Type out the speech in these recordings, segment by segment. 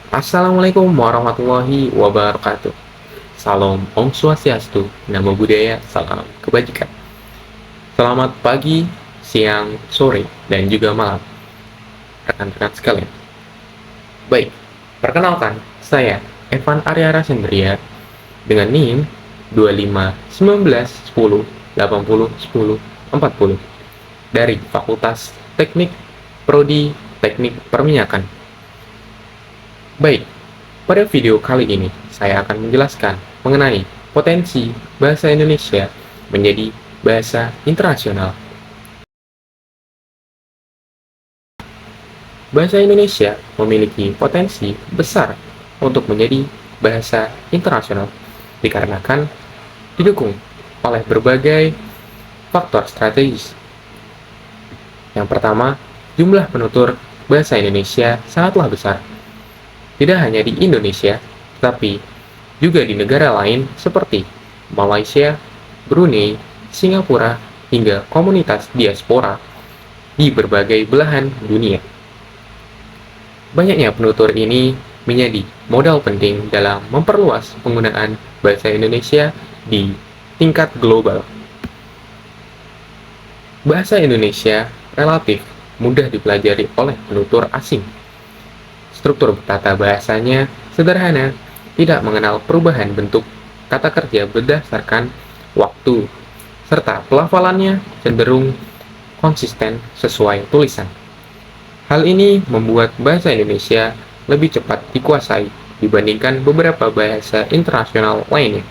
Assalamualaikum warahmatullahi wabarakatuh. Salam Om Swastiastu, Namo Buddhaya, salam kebajikan. Selamat pagi, siang, sore, dan juga malam, rekan-rekan sekalian. Baik, perkenalkan, saya Evan Aryara Sendria dengan NIM 25 19 10 80 10 40 dari Fakultas Teknik Prodi Teknik Perminyakan. Baik, pada video kali ini saya akan menjelaskan mengenai potensi bahasa Indonesia menjadi bahasa internasional. Bahasa Indonesia memiliki potensi besar untuk menjadi bahasa internasional dikarenakan didukung oleh berbagai faktor strategis. Yang pertama, jumlah penutur bahasa Indonesia sangatlah besar. Tidak hanya di Indonesia, tetapi juga di negara lain seperti Malaysia, Brunei, Singapura, hingga komunitas diaspora di berbagai belahan dunia. Banyaknya penutur ini menjadi modal penting dalam memperluas penggunaan bahasa Indonesia di tingkat global. Bahasa Indonesia relatif mudah dipelajari oleh penutur asing. Struktur tata bahasanya sederhana, tidak mengenal perubahan bentuk kata kerja berdasarkan waktu, serta pelafalannya cenderung konsisten sesuai tulisan. Hal ini membuat bahasa Indonesia lebih cepat dikuasai dibandingkan beberapa bahasa internasional lainnya.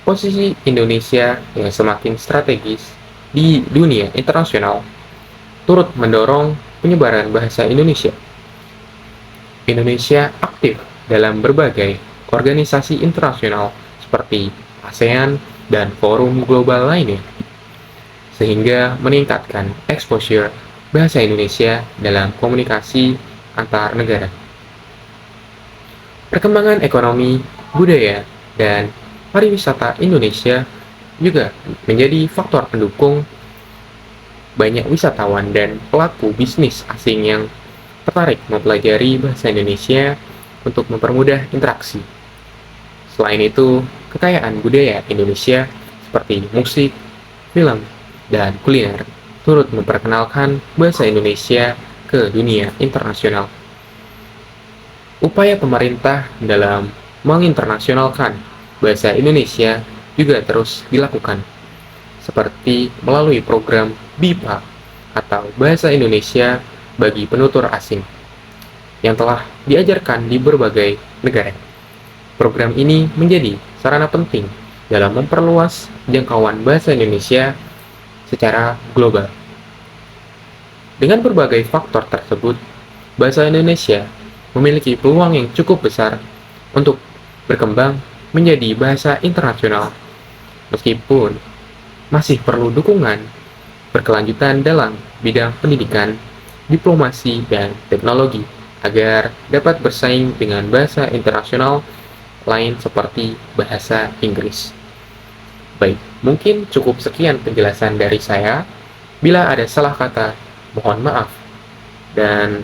Posisi Indonesia yang semakin strategis di dunia internasional turut mendorong penyebaran bahasa Indonesia. Indonesia aktif dalam berbagai organisasi internasional seperti ASEAN dan forum global lainnya, sehingga meningkatkan exposure bahasa Indonesia dalam komunikasi antar negara. Perkembangan ekonomi, budaya, dan pariwisata Indonesia juga menjadi faktor pendukung banyak wisatawan dan pelaku bisnis asing yang tertarik mempelajari bahasa Indonesia untuk mempermudah interaksi. Selain itu, kekayaan budaya Indonesia seperti musik, film, dan kuliner turut memperkenalkan bahasa Indonesia ke dunia internasional. Upaya pemerintah dalam menginternasionalkan bahasa Indonesia juga terus dilakukan, seperti melalui program BIPA atau Bahasa Indonesia bagi Penutur Asing, yang telah diajarkan di berbagai negara. Program ini menjadi sarana penting dalam memperluas jangkauan bahasa Indonesia secara global. Dengan berbagai faktor tersebut, bahasa Indonesia memiliki peluang yang cukup besar untuk berkembang menjadi bahasa internasional, meskipun masih perlu dukungan berkelanjutan dalam bidang pendidikan, diplomasi, dan teknologi agar dapat bersaing dengan bahasa internasional lain seperti bahasa Inggris. Baik, mungkin cukup sekian penjelasan dari saya. Bila ada salah kata, mohon maaf. Dan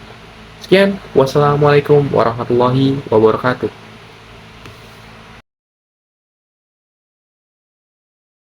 sekian, wassalamualaikum warahmatullahi wabarakatuh.